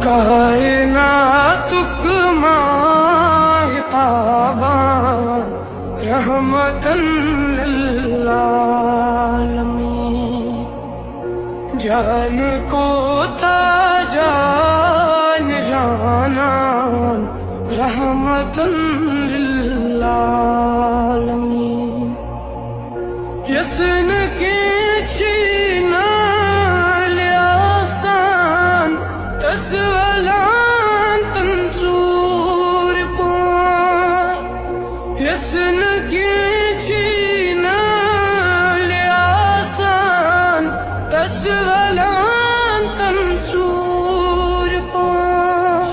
کائنات ماہتاباں رحمتاً للعالمین، جان کو تاجان جانان رحمتاً للعالمین، یسن کی چھینا لیاسان تسولان تنصور پان، یسن کی چھینا لیاسان تسولان تنصور پان،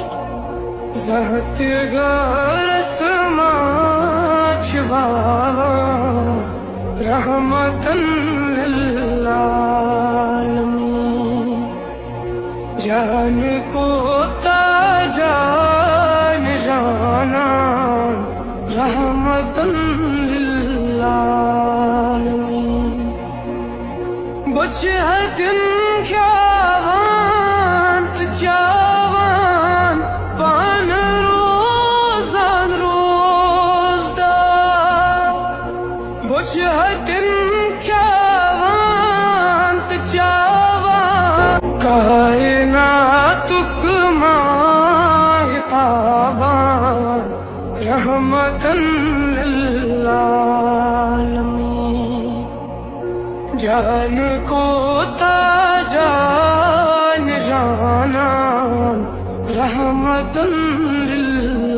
زہت غرس ماچ بابا رحمتاً للعالمین، جان کو تاجان جانان رحمتاً للعالمین، بچہ دن کھیاوان تجاوان پان روزان روزدار، بچہ دن کھیاوان تجاوان کائنات ماہتاباں رحمتاً للعالمین، جان کو تاجان جانان رحمتاً للعالمین۔